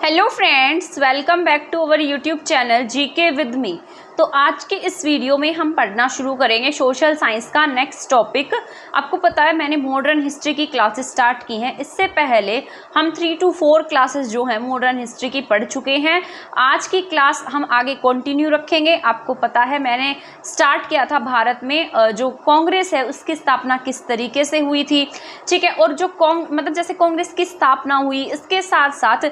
Hello friends, welcome back to our YouTube channel GK with me. तो आज के इस वीडियो में हम पढ़ना शुरू करेंगे सोशल साइंस का नेक्स्ट टॉपिक। आपको पता है मैंने मॉडर्न हिस्ट्री की क्लासेस स्टार्ट की हैं। इससे पहले हम 3 to 4 क्लासेस जो हैं मॉडर्न हिस्ट्री की पढ़ चुके हैं। आज की क्लास हम आगे कंटिन्यू रखेंगे। आपको पता है मैंने स्टार्ट किया था भारत में जो कांग्रेस है उसकी स्थापना किस तरीके से हुई थी, ठीक है। और जो मतलब जैसे कांग्रेस की स्थापना हुई, इसके साथ साथ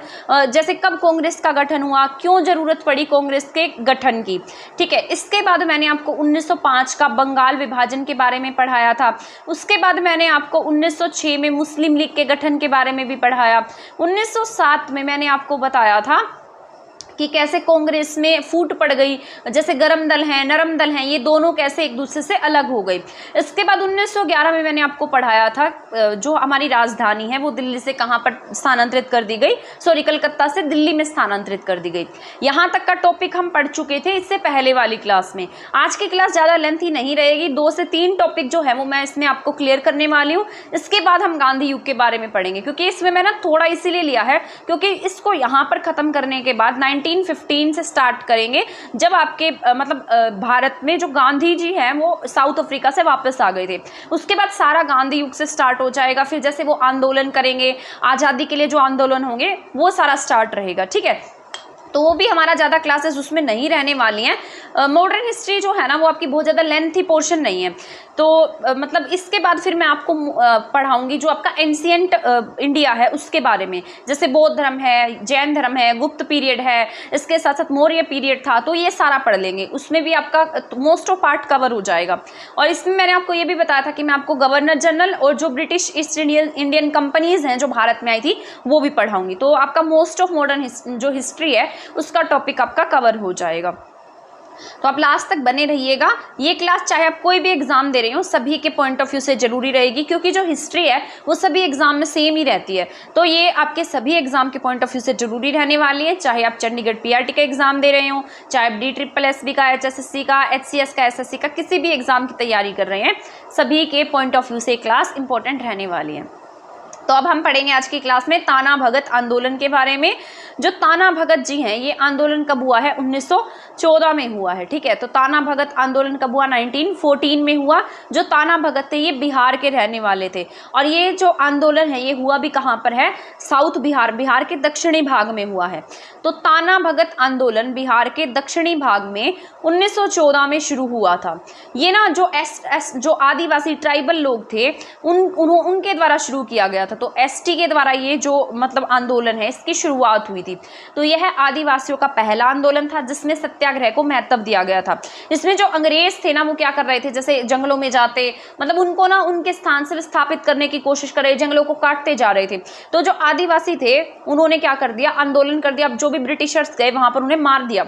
जैसे कब कांग्रेस का गठन हुआ, क्यों जरूरत पड़ी कांग्रेस के गठन की, ठीक है। इसके बाद मैंने आपको 1905 का बंगाल विभाजन के बारे में पढ़ाया था। उसके बाद मैंने आपको 1906 में मुस्लिम लीग के गठन के बारे में भी पढ़ाया। 1907 में मैंने आपको बताया था कि कैसे कांग्रेस में फूट पड़ गई, जैसे गरम दल हैं, नरम दल हैं, ये दोनों कैसे एक दूसरे से अलग हो गई। इसके बाद 1911 में मैंने आपको पढ़ाया था जो हमारी राजधानी है वो दिल्ली से कहाँ पर स्थानांतरित कर दी गई, सॉरी कलकत्ता से दिल्ली में स्थानांतरित कर दी गई। यहाँ तक का टॉपिक हम पढ़ चुके थे इससे पहले वाली क्लास में। आज की क्लास ज़्यादा लेंथी नहीं रहेगी, 2 से 3 टॉपिक जो है वो मैं इसमें आपको क्लियर करने वाली हूँ। इसके बाद हम गांधी युग के बारे में पढ़ेंगे, क्योंकि इसमें मैंने थोड़ा इसीलिए लिया है क्योंकि इसको यहाँ पर ख़त्म करने के बाद 1915 से स्टार्ट करेंगे, जब आपके भारत में जो गांधी जी हैं वो साउथ अफ्रीका से वापस आ गए थे। उसके बाद सारा गांधी युग से स्टार्ट हो जाएगा। फिर जैसे वो आंदोलन करेंगे, आज़ादी के लिए जो आंदोलन होंगे वो सारा स्टार्ट रहेगा, ठीक है। तो वो भी हमारा ज़्यादा क्लासेस उसमें नहीं रहने वाली हैं। मॉडर्न हिस्ट्री जो है ना वो आपकी बहुत ज़्यादा लेंथी पोर्शन नहीं है। तो मतलब इसके बाद फिर मैं आपको पढ़ाऊंगी जो आपका एंशिएंट इंडिया है उसके बारे में, जैसे बौद्ध धर्म है, जैन धर्म है, गुप्त पीरियड है, इसके साथ साथ मौर्य पीरियड था। तो ये सारा पढ़ लेंगे, उसमें भी आपका मोस्ट ऑफ पार्ट कवर हो जाएगा। और इसमें मैंने आपको ये भी बताया था कि मैं आपको गवर्नर जनरल और जो ब्रिटिश ईस्ट इंडियन कंपनीज हैं जो भारत में आई थी वो भी पढ़ाऊंगी। तो आपका मोस्ट ऑफ मॉडर्न जो हिस्ट्री है उसका टॉपिक आपका कवर हो जाएगा। तो आप लास्ट तक बने रहिएगा। ये क्लास चाहे आप कोई भी एग्जाम दे रहे हो सभी के पॉइंट ऑफ व्यू से जरूरी रहेगी, क्योंकि जो हिस्ट्री है वो सभी एग्जाम में सेम ही रहती है। तो ये आपके सभी एग्जाम के पॉइंट ऑफ व्यू से जरूरी रहने वाली है, चाहे आप चंडीगढ़ पीआरटी का एग्जाम दे रहे हो, चाहे आप DSSS का, HSSC का, HCS का, SSC का किसी भी एग्जाम की तैयारी कर रहे हैं, सभी के पॉइंट ऑफ व्यू से क्लास इंपॉर्टेंट रहने वाली है। तो अब हम पढ़ेंगे आज की क्लास में ताना भगत आंदोलन के बारे में। जो ताना भगत जी हैं ये आंदोलन कब हुआ है, 1914 में हुआ है, ठीक है। तो ताना भगत आंदोलन कब हुआ, 1914 में हुआ। जो ताना भगत थे ये बिहार के रहने वाले थे, और ये जो आंदोलन है ये हुआ भी कहाँ पर है, साउथ बिहार, बिहार के दक्षिणी भाग में हुआ है। तो ताना भगत आंदोलन बिहार के दक्षिणी भाग में 1914 में शुरू हुआ था। ये ना जो आदिवासी ट्राइबल लोग थे उनके द्वारा शुरू किया गया था। तो ST के द्वारा ये जो आंदोलन है इसकी शुरुआत हुई थी। तो यह आदिवासियों का पहला आंदोलन था जिसमें सत्याग्रह को महत्व दिया गया था। इसमें जो अंग्रेज थे ना वो क्या कर रहे थे, जैसे जंगलों में जाते, उनको ना उनके स्थान से विस्थापित करने की कोशिश कर रहे, जंगलों को काटते जा रहे थे। तो जो आदिवासी थे उन्होंने क्या कर दिया, आंदोलन कर दिया। अब जो भी ब्रिटिशर्स गए वहां पर उन्हें मार दिया,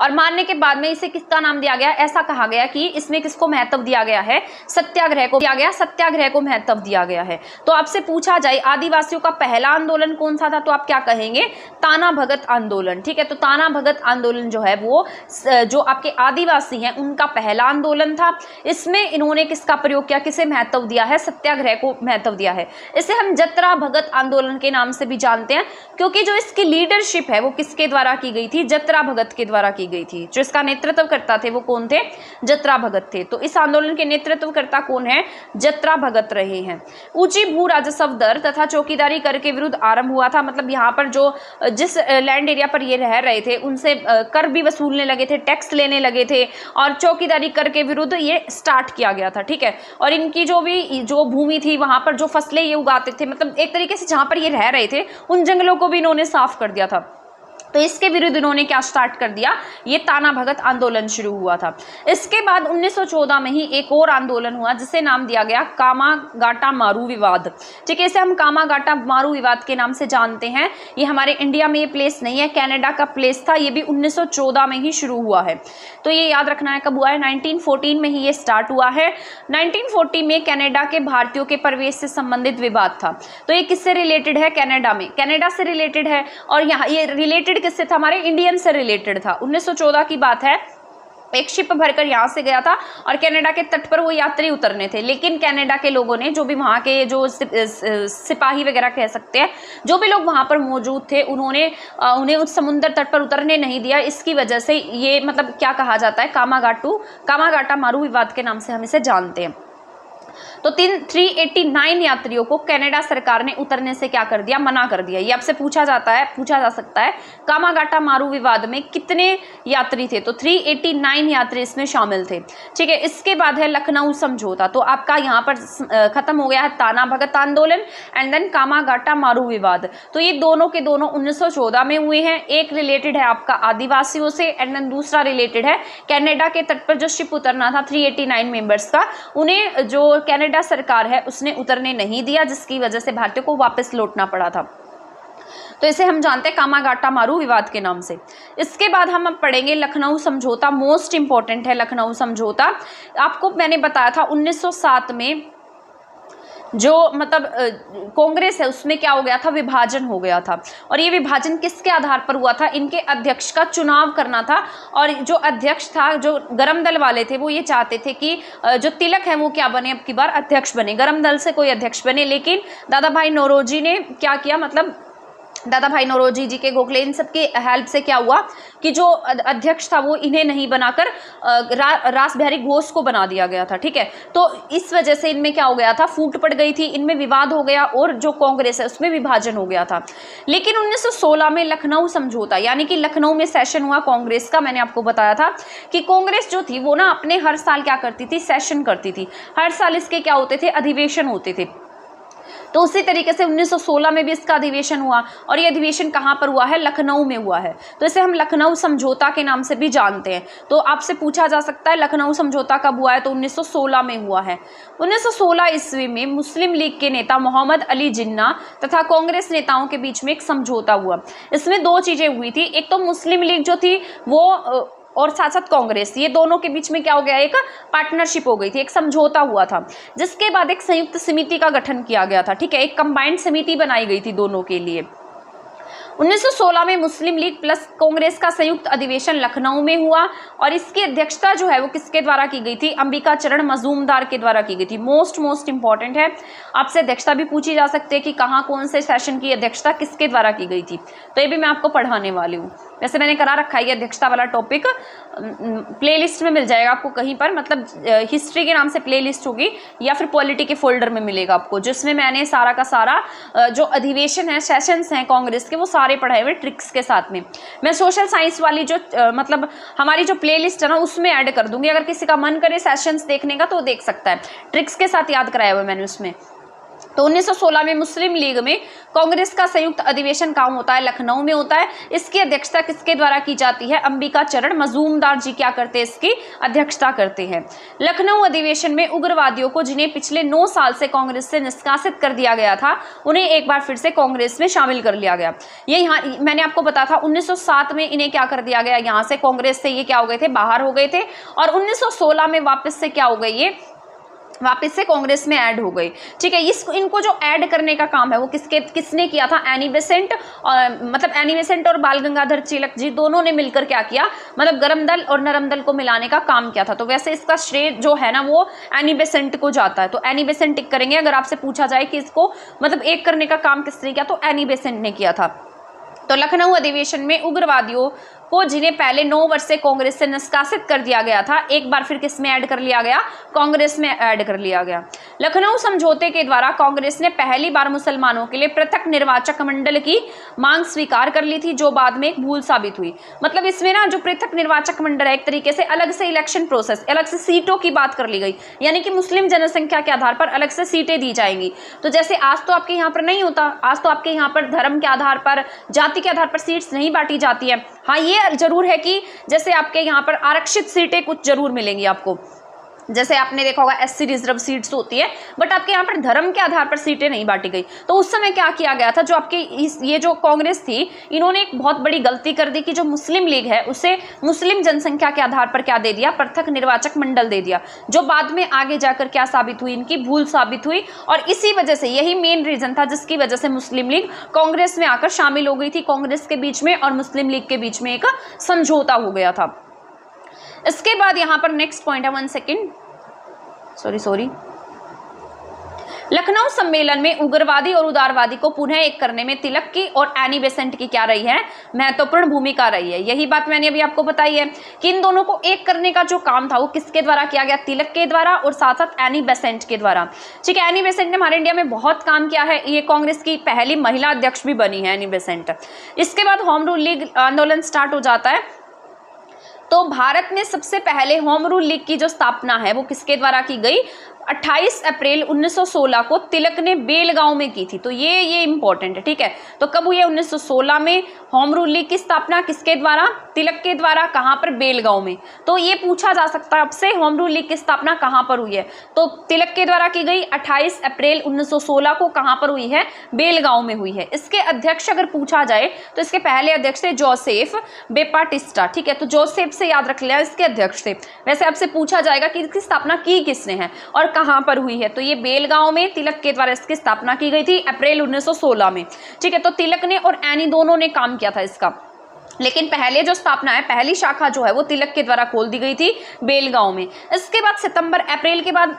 और मारने के बाद में इसे किसका नाम दिया गया, ऐसा कहा गया कि इसमें किसको महत्व दिया गया है, सत्याग्रह को दिया गया, सत्याग्रह को महत्व दिया गया है। तो आपसे पूछा जाए आदिवासियों का पहला आंदोलन कौन सा था, तो आप क्या कहेंगे, ताना भगत आंदोलन, ठीक है। तो ताना भगत आंदोलन जो है वो जो आपके आदिवासी हैं उनका पहला आंदोलन था। इसमें इन्होंने किसका प्रयोग किया, किसे महत्व दिया है, सत्याग्रह को महत्व दिया है। इसे हम जतरा भगत आंदोलन के नाम से भी जानते हैं, क्योंकि जो इसकी लीडरशिप है वो किसके द्वारा की गई थी, जतरा भगत के द्वारा की गई थी। जो इसका नेतृत्व करता थे वो कौन थे, जतरा भगत थे। तो इस आंदोलन के नेतृत्वकर्ता कौन है, जतरा भगत रहे हैं। ऊंची भू राजस्व दर तथा चौकीदारी कर के विरुद्ध आरंभ हुआ था। यहाँ पर जो जिस लैंड एरिया पर ये रह रहे थे उनसे कर भी वसूलने लगे थे, टैक्स लेने लगे थे, और चौकीदारी कर के विरुद्ध ये स्टार्ट किया गया था, ठीक है। और इनकी जो भूमि थी वहां पर जो फसलें ये उगाते थे, एक तरीके से जहां पर ये रह रहे थे उन जंगलों को भी इन्होंने साफ कर दिया था। तो इसके विरुद्ध इन्होंने क्या स्टार्ट कर दिया, ये ताना भगत आंदोलन शुरू हुआ था। इसके बाद 1914 में ही एक और आंदोलन हुआ जिसे नाम दिया गया कामागाटा मारू विवाद, ठीक है। इसे हम कामागाटा मारू विवाद के नाम से जानते हैं। ये हमारे इंडिया में ये प्लेस नहीं है, कनाडा का प्लेस था। ये भी 1914 में ही शुरू हुआ है। तो ये याद रखना है कब हुआ है, 1914 में ही ये स्टार्ट हुआ है। 1940 में कनाडा के भारतीयों के प्रवेश से संबंधित विवाद था। तो ये किससे रिलेटेड है, कनाडा में, कनाडा से रिलेटेड है। और यहाँ ये रिलेटेड किससे था, हमारे इंडियन से रिलेटेड था। 1914 की बात है। एक शिप भरकर यहाँ से गया था और कनाडा के तट पर वो यात्री उतरने थे, लेकिन कनाडा के लोगों ने, जो भी वहाँ के जो सिपाही वगैरह कह सकते हैं, जो भी लोग वहाँ पर मौजूद थे, उन्होंने उन्हें उस समुद्र तट पर उतरने नहीं दिया। इसकी वजह से ये मतलब क्या कहा जाता है, कामागाटा मारू विवाद के नाम से हम इसे जानते हैं। तो 389 यात्रियों को कनाडा सरकार ने उतरने से क्या कर दिया, मना कर दिया। ये आपसे पूछा जा सकता है कामागाटा मारू विवाद में कितने यात्री थे, तो 389 यात्री इसमें शामिल थे। ठीक है, इसके बाद है लखनऊ समझौता। तो आपका यहाँ पर खत्म हो गया है ताना भगत आंदोलन एंड देन कामागाटा मारू विवाद। तो ये दोनों के दोनों 1914 में हुए हैं। एक रिलेटेड है आपका आदिवासियों से एंड देन दूसरा रिलेटेड है कनाडा के तट पर जो शिप उतरना था 389 मेंबर्स का, उन्हें जो कनाडा सरकार है उसने उतरने नहीं दिया, जिसकी वजह से भारतीयों को वापस लौटना पड़ा था। तो इसे हम जानते हैं कामागाटा मारू विवाद के नाम से। इसके बाद हम अब पढ़ेंगे लखनऊ समझौता। मोस्ट इंपॉर्टेंट है लखनऊ समझौता। आपको मैंने बताया था 1907 में जो मतलब कांग्रेस है उसमें क्या हो गया था, विभाजन हो गया था। और ये विभाजन किसके आधार पर हुआ था, इनके अध्यक्ष का चुनाव करना था। और जो अध्यक्ष था, जो गरम दल वाले थे, वो ये चाहते थे कि जो तिलक है वो क्या बने, अब की बार अध्यक्ष बने, गरम दल से कोई अध्यक्ष बने। लेकिन दादा भाई नौरोजी ने क्या किया, मतलब दादा भाई नौरोजी जी के, गोखले, इन सब की हेल्प से क्या हुआ कि जो अध्यक्ष था वो इन्हें नहीं बनाकर रास बिहारी घोष को बना दिया गया था। ठीक है, तो इस वजह से इनमें क्या हो गया था, फूट पड़ गई थी, इनमें विवाद हो गया और जो कांग्रेस है उसमें विभाजन हो गया था। लेकिन 1916 में लखनऊ समझौता, यानी कि लखनऊ में सेशन हुआ कांग्रेस का। मैंने आपको बताया था कि कांग्रेस जो थी वो ना अपने हर साल क्या करती थी, सेशन करती थी। हर साल इसके क्या होते थे, अधिवेशन होते थे। तो उसी तरीके से 1916 में भी इसका अधिवेशन हुआ और ये अधिवेशन कहाँ पर हुआ है, लखनऊ में हुआ है। तो इसे हम लखनऊ समझौता के नाम से भी जानते हैं। तो आपसे पूछा जा सकता है लखनऊ समझौता कब हुआ है, तो 1916 में हुआ है। 1916 ईस्वी में मुस्लिम लीग के नेता मोहम्मद अली जिन्ना तथा कांग्रेस नेताओं के बीच में एक समझौता हुआ। इसमें दो चीजें हुई थी, एक तो मुस्लिम लीग जो थी वो और साथ साथ कांग्रेस, ये दोनों के बीच में क्या हो गया, एक पार्टनरशिप हो गई थी, एक समझौता हुआ था। जिसके बाद एक संयुक्त समिति का गठन किया गया था। ठीक है, एक कंबाइंड समिति बनाई गई थी दोनों के लिए। 1916 में मुस्लिम लीग प्लस कांग्रेस का संयुक्त अधिवेशन लखनऊ में हुआ और इसकी अध्यक्षता जो है वो किसके द्वारा की गई थी, अंबिका चरण मजूमदार के द्वारा की गई थी। मोस्ट इंपॉर्टेंट है, आपसे अध्यक्षता भी पूछी जा सकती है कि कहाँ कौन से सेशन की अध्यक्षता किसके द्वारा की गई थी। तो ये भी मैं आपको पढ़ाने वाली हूँ। वैसे मैंने करा रखा है ये अध्यक्षता वाला टॉपिक, प्लेलिस्ट में मिल जाएगा आपको कहीं पर, मतलब हिस्ट्री के नाम से प्लेलिस्ट होगी या फिर पॉलिटी के फोल्डर में मिलेगा आपको, जिसमें मैंने सारा का सारा जो अधिवेशन है, सेशंस हैं कांग्रेस के, वो सारे पढ़ाए हुए ट्रिक्स के साथ में। मैं सोशल साइंस वाली जो मतलब हमारी जो प्लेलिस्ट है ना उसमें ऐड कर दूंगी। अगर किसी का मन करे सेशंस देखने का तो देख सकता है, ट्रिक्स के साथ याद कराया हुआ मैंने उसमें। तो 1916 में मुस्लिम लीग में कांग्रेस का संयुक्त अधिवेशन कहाँ होता है, लखनऊ में होता है। इसकी अध्यक्षता किसके द्वारा की जाती है, अंबिका चरण मजूमदार जी क्या करते हैं, इसकी अध्यक्षता करते हैं। लखनऊ अधिवेशन में उग्रवादियों को, जिन्हें पिछले 9 साल से कांग्रेस से निष्कासित कर दिया गया था, उन्हें एक बार फिर से कांग्रेस में शामिल कर लिया गया। ये यहाँ मैंने आपको बताया था 1907 में इन्हें क्या कर दिया गया, यहाँ से कांग्रेस से ये क्या हो गए थे, बाहर हो गए थे। और 1916 में वापस से क्या हो गई, ये वापस से कांग्रेस में ऐड हो गई। ठीक है, इनको जो ऐड करने का काम है वो किसने किया था, एनी बेसेंट, मतलब एनी बेसेंट और बाल गंगाधर तिलक जी दोनों ने मिलकर क्या किया, मतलब गरम दल और नरम दल को मिलाने का काम किया था। तो वैसे इसका श्रेय जो है ना वो एनी बेसेंट को जाता है। तो एनी बेसेंट टिक करेंगे अगर आपसे पूछा जाए कि इसको मतलब एक करने का काम किसने किया, तो एनी बेसेंट ने किया था। तो लखनऊ अधिवेशन में उग्रवादियों को, जिन्हें पहले 9 वर्ष से कांग्रेस से निष्कासित कर दिया गया था, एक बार फिर किस में ऐड कर लिया गया, कांग्रेस में ऐड कर लिया गया। लखनऊ समझौते के द्वारा कांग्रेस ने पहली बार मुसलमानों के लिए पृथक निर्वाचक मंडल की मांग स्वीकार कर ली थी, जो बाद में एक भूल साबित हुई। मतलब इसमें ना जो पृथक निर्वाचक मंडल है, एक तरीके से अलग से इलेक्शन प्रोसेस, अलग से सीटों की बात कर ली गई, यानी कि मुस्लिम जनसंख्या के आधार पर अलग से सीटें दी जाएंगी। तो जैसे आज तो आपके यहाँ पर नहीं होता, आज तो आपके यहाँ पर धर्म के आधार पर, जाति के आधार पर सीट्स नहीं बांटी जाती है। हाँ, ये जरूर है कि जैसे आपके यहाँ पर आरक्षित सीटें कुछ जरूर मिलेंगी आपको, जैसे आपने देखा होगा एससी रिजर्व सीट्स होती है, बट आपके यहाँ पर धर्म के आधार पर सीटें नहीं बांटी गई। तो उस समय क्या किया गया था, जो आपके ये जो कांग्रेस थी, इन्होंने एक बहुत बड़ी गलती कर दी कि जो मुस्लिम लीग है उसे मुस्लिम जनसंख्या के आधार पर क्या दे दिया, पृथक निर्वाचक मंडल दे दिया, जो बाद में आगे जाकर क्या साबित हुई, इनकी भूल साबित हुई। और इसी वजह से, यही मेन रीजन था जिसकी वजह से मुस्लिम लीग कांग्रेस में आकर शामिल हो गई थी। कांग्रेस के बीच में और मुस्लिम लीग के बीच में एक समझौता हो गया था। इसके बाद यहाँ पर नेक्स्ट पॉइंट है, 1 सेकेंड, सॉरी, लखनऊ सम्मेलन में उग्रवादी और उदारवादी को पुनः एक करने में तिलक की और एनी बेसेंट की क्या रही है, महत्वपूर्ण भूमिका रही है। यही बात मैंने अभी आपको बताई है कि इन दोनों को एक करने का जो काम था वो किसके द्वारा किया गया, तिलक के द्वारा और साथ साथ एनी बेसेंट के द्वारा। ठीक है, एनी बेसेंट ने हमारे इंडिया में बहुत काम किया है, ये कांग्रेस की पहली महिला अध्यक्ष भी बनी है एनी बेसेंट। इसके बाद होम रूल लीग आंदोलन स्टार्ट हो जाता है। तो भारत में सबसे पहले होम रूल लीग की जो स्थापना है वो किसके द्वारा की गई, 28 अप्रैल 1916 को तिलक ने बेलगांव में की थी। तो ये इंपॉर्टेंट है। ठीक है, तो कब हुई है, 1916 में होम रूल लीग की स्थापना किसके द्वारा, तिलक के द्वारा। कहाँ पर, बेलगांव में। तो ये पूछा जा सकता है आपसे, होम रूल लीग की स्थापना कहाँ पर हुई है, तो तिलक के द्वारा की गई 28 अप्रैल 1916 को। कहाँ पर हुई है, बेलगांव में हुई है। इसके अध्यक्ष अगर पूछा जाए तो इसके पहले अध्यक्ष थे जोसेफ बेपाटिस्टा। ठीक है, तो जोसेफ से याद रख लिया, इसके अध्यक्ष थे। वैसे आपसे पूछा जाएगा कि इसकी स्थापना की किसने है और कहां पर हुई है, तो ये बेलगांव में तिलक के द्वारा इसकी स्थापना की गई थी अप्रैल 1916 में। ठीक है, तो तिलक ने और एनी दोनों ने काम किया था इसका। लेकिन पहले जो स्थापना है, पहली शाखा जो है वो तिलक के द्वारा खोल दी गई थी बेलगांव में। इसके बाद सितंबर अप्रैल के बाद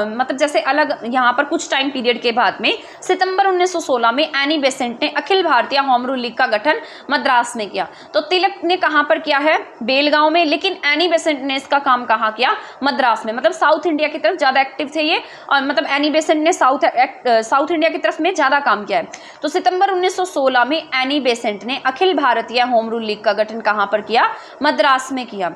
मतलब जैसे अलग यहाँ पर कुछ टाइम पीरियड के बाद में सितंबर 1916 में एनी बेसेंट ने Akhil Bharatiya home rule league का गठन मद्रास में किया। तो तिलक ने कहाँ पर किया है, बेलगांव में, लेकिन एनी बेसेंट ने इसका काम कहाँ किया, मद्रास में। मतलब साउथ इंडिया की तरफ ज्यादा एक्टिव थे ये, और मतलब एनी बेसेंट ने साउथ इंडिया की तरफ में ज्यादा काम किया है। तो सितंबर 1916 में एनी बेसेंट ने Akhil Bharatiya home rule league का गठन कहां पर किया, मद्रास में किया।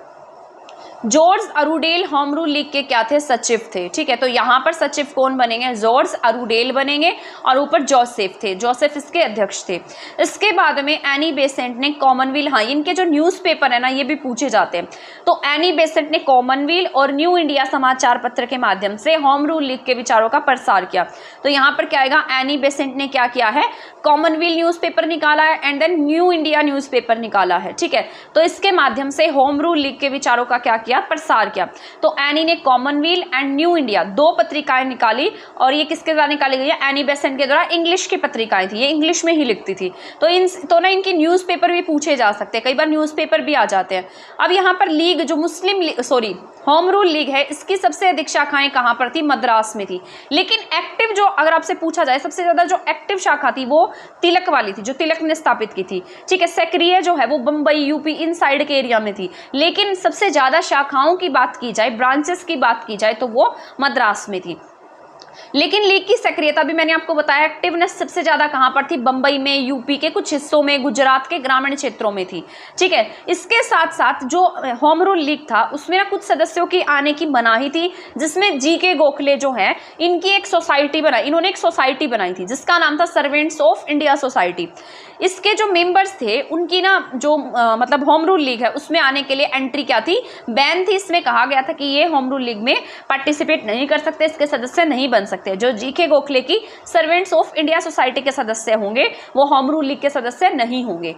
जॉर्ज अरुडेल होम रूल लीग के क्या थे, सचिव थे। ठीक है, तो यहां पर सचिव कौन बनेंगे, जॉर्ज अरुडेल बनेंगे, और ऊपर जोसेफ थे, जोसेफ इसके अध्यक्ष थे। इसके बाद में एनी बेसेंट ने कॉमनवेल्थ, हाँ इनके जो न्यूज़पेपर है ना ये भी पूछे जाते हैं। तो एनी बेसेंट ने कॉमनवेल्थ और न्यू इंडिया समाचार पत्र के माध्यम से होम रूल लीग के विचारों का प्रसार किया। तो यहाँ पर क्या आएगा, एनी बेसेंट ने क्या किया है, कॉमनवेल्थ न्यूज़पेपर निकाला है and then New India newspaper निकाला है। ठीक है, तो इसके माध्यम से होम रूल लीग के विचारों का क्या किया, प्रसार किया। तो एनी ने कॉमनवेल्थ एंड न्यू इंडिया दो पत्रिकाएं निकाली, और ये किसके द्वारा निकाली गई है, एनी बेसेंट के द्वारा। इंग्लिश की पत्रिकाएं थी, ये इंग्लिश में ही लिखती थी। तो ना इनकी न्यूज़पेपर भी पूछे जा सकते हैं, कई बार न्यूज़पेपर भी आ जाते हैं। अब यहाँ पर लीग जो होम रूल लीग है, इसकी सबसे अधिक शाखाएं कहाँ पर थी, मद्रास में थी। लेकिन एक्टिव जो अगर आपसे पूछा जाए सबसे ज्यादा जो एक्टिव शाखा थी वो तिलक वाली थी, जो तिलक ने स्थापित की थी। ठीक है, सक्रिय जो है वो बम्बई, यूपी, इन साइड के एरिया में थी। लेकिन सबसे ज्यादा शाखाओं की बात की जाए, ब्रांचेस की बात की जाए, तो वो मद्रास में थी। लेकिन लीग की सक्रियता भी मैंने आपको बताया, एक्टिवनेस सबसे ज्यादा कहां पर थी, बंबई में, यूपी के कुछ हिस्सों में, गुजरात के ग्रामीण क्षेत्रों में थी। ठीक है, इसके साथ साथ जो होम रूल लीग था उसमें ना कुछ सदस्यों की आने की मनाही थी, जिसमें जी.के. गोखले जो है इनकी एक सोसाइटी बनाई, इन्होंने एक सोसाइटी बनाई थी जिसका नाम था सर्वेंट्स ऑफ इंडिया सोसाइटी। इसके जो मेंबर्स थे उनकी ना जो मतलब होम रूल लीग है उसमें आने के लिए एंट्री क्या थी, बैन थी। इसमें कहा गया था कि ये होम रूल लीग में पार्टिसिपेट नहीं कर सकते, इसके सदस्य नहीं बन सकते। जो जी.के. गोखले की सर्वेंट्स ऑफ इंडिया सोसाइटी के सदस्य होंगे वो होम रूल लीग के सदस्य नहीं होंगे।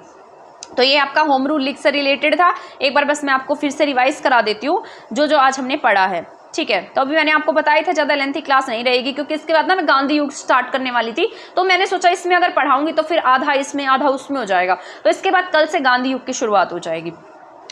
तो ये आपका होम रूल लीग से रिलेटेड था। एक बार बस मैं आपको फिर से रिवाइज करा देती हूँ जो आज हमने पढ़ा है। ठीक है, तो अभी मैंने आपको बताया था ज़्यादा लेंथी क्लास नहीं रहेगी, क्योंकि इसके बाद ना मैं गांधी युग स्टार्ट करने वाली थी। तो मैंने सोचा इसमें अगर पढ़ाऊंगी तो फिर आधा इसमें आधा उसमें हो जाएगा। तो इसके बाद कल से गांधी युग की शुरुआत हो जाएगी।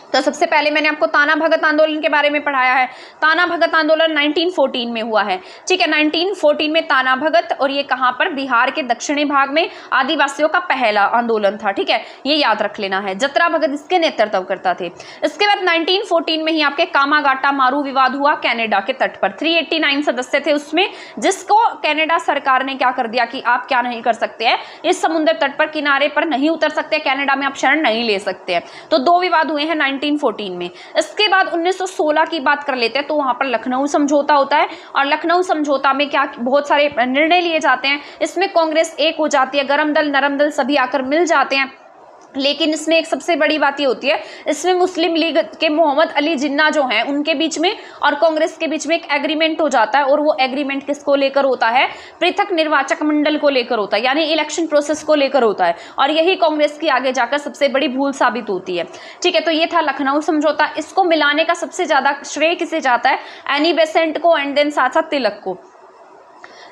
तो सबसे पहले मैंने आपको ताना भगत आंदोलन के बारे में पढ़ाया है। ताना भगत आंदोलन 1914 में हुआ है। ठीक है, 1914 में ताना भगत, और ये कहाँ पर, बिहार के दक्षिणी भाग में आदिवासियों का पहला आंदोलन था। ठीक है, ये याद रख लेना है। जतरा भगत इसके नेतृत्व करता थे। इसके बाद 1914 में ही आपके कामागाटा मारू विवाद हुआ कनाडा के तट पर। 389 सदस्य थे उसमें, जिसको कनाडा सरकार ने क्या कर दिया कि आप क्या नहीं कर सकते हैं, इस समुद्र तट पर किनारे पर नहीं उतर सकते, कनाडा में आप शरण नहीं ले सकते हैं। तो दो विवाद हुए हैं 1914 में। इसके बाद 1916 की बात कर लेते हैं, तो वहां पर लखनऊ समझौता होता है, और लखनऊ समझौता में क्या बहुत सारे निर्णय लिए जाते हैं। इसमें कांग्रेस एक हो जाती है, गरम दल नरम दल सभी आकर मिल जाते हैं। लेकिन इसमें एक सबसे बड़ी बात ये होती है, इसमें मुस्लिम लीग के मोहम्मद अली जिन्ना जो हैं उनके बीच में और कांग्रेस के बीच में एक एग्रीमेंट हो जाता है, और वो एग्रीमेंट किसको लेकर होता है, पृथक निर्वाचक मंडल को लेकर होता है, यानी इलेक्शन प्रोसेस को लेकर होता है। और यही कांग्रेस की आगे जाकर सबसे बड़ी भूल साबित होती है। ठीक है, तो ये था लखनऊ समझौता। इसको मिलाने का सबसे ज्यादा श्रेय किसे जाता है, एनी बेसेंट को, एंड देन साथ साथ तिलक को।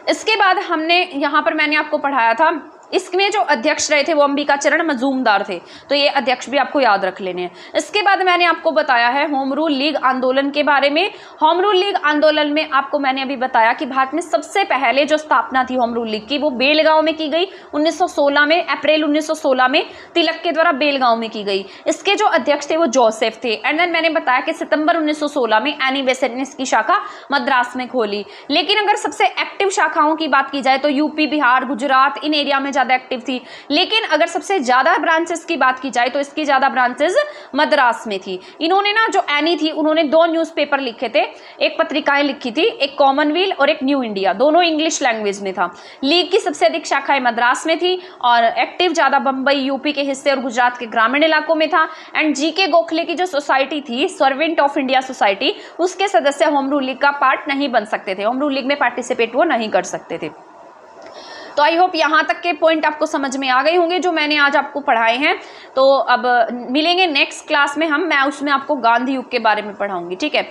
इसके बाद हमने यहाँ पर मैंने आपको पढ़ाया था इसमें जो अध्यक्ष रहे थे वो अंबिका चरण मजूमदार थे, तो ये अध्यक्ष भी आपको याद रख लेने हैं। इसके बाद मैंने आपको बताया है होम रूल लीग आंदोलन के बारे में। होम रूल लीग आंदोलन में आपको मैंने अभी बताया कि भारत में सबसे पहले जो स्थापना थी होम रूल लीग की वो बेलगांव में की गई 1916 में, अप्रैल 1916 में तिलक के द्वारा बेलगांव में की गई। इसके जो अध्यक्ष थे वो जोसेफ थे। एंड देन मैंने बताया कि सितंबर 1916 में एनी बेसेंट ने इसकी शाखा मद्रास में खोली। लेकिन अगर सबसे एक्टिव शाखाओं की बात की जाए तो यूपी, बिहार, गुजरात इन एरिया में ज्यादा एक्टिव थी। लेकिन अगर सबसे ज्यादा ब्रांचेस की बात की जाए तो इसकी ज्यादा ब्रांचेस मद्रास में थी। इन्होंने ना जो एनी थी उन्होंने 2 न्यूज़पेपर लिखे थे, एक पत्रिकाएं लिखी थी, एक कॉमनवेल और एक न्यू इंडिया, दोनों इंग्लिश लैंग्वेज में था। लीग की सबसे अधिक शाखाएं मद्रास में थी और एक्टिव ज्यादा बम्बई, यूपी के हिस्से और गुजरात के ग्रामीण इलाकों में था। एंड जीके गोखले की जो सोसाइटी थी, सर्वेंट ऑफ इंडिया सोसाइटी, उसके सदस्य होम रूल लीग का पार्ट नहीं बन सकते थे, होम रूल लीग में पार्टिसिपेट वो नहीं कर सकते थे। तो आई होप यहाँ तक के पॉइंट आपको समझ में आ गए होंगे जो मैंने आज आपको पढ़ाए हैं। तो अब मिलेंगे नेक्स्ट क्लास में मैं उसमें आपको गांधी युग के बारे में पढ़ाऊंगी, ठीक है।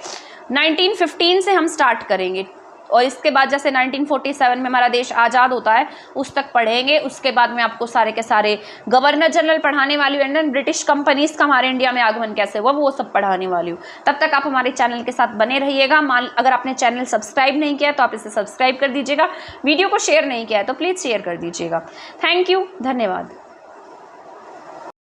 1915 से हम स्टार्ट करेंगे और इसके बाद जैसे 1947 में हमारा देश आज़ाद होता है उस तक पढ़ेंगे। उसके बाद में आपको सारे के सारे गवर्नर जनरल पढ़ाने वाली हूँ, एंड ब्रिटिश कंपनीज का हमारे इंडिया में आगमन कैसे हुआ वो सब पढ़ाने वाली हूँ। तब तक आप हमारे चैनल के साथ बने रहिएगा। अगर आपने चैनल सब्सक्राइब नहीं किया तो आप इसे सब्सक्राइब कर दीजिएगा, वीडियो को शेयर नहीं किया है तो प्लीज़ शेयर कर दीजिएगा। थैंक यू, धन्यवाद।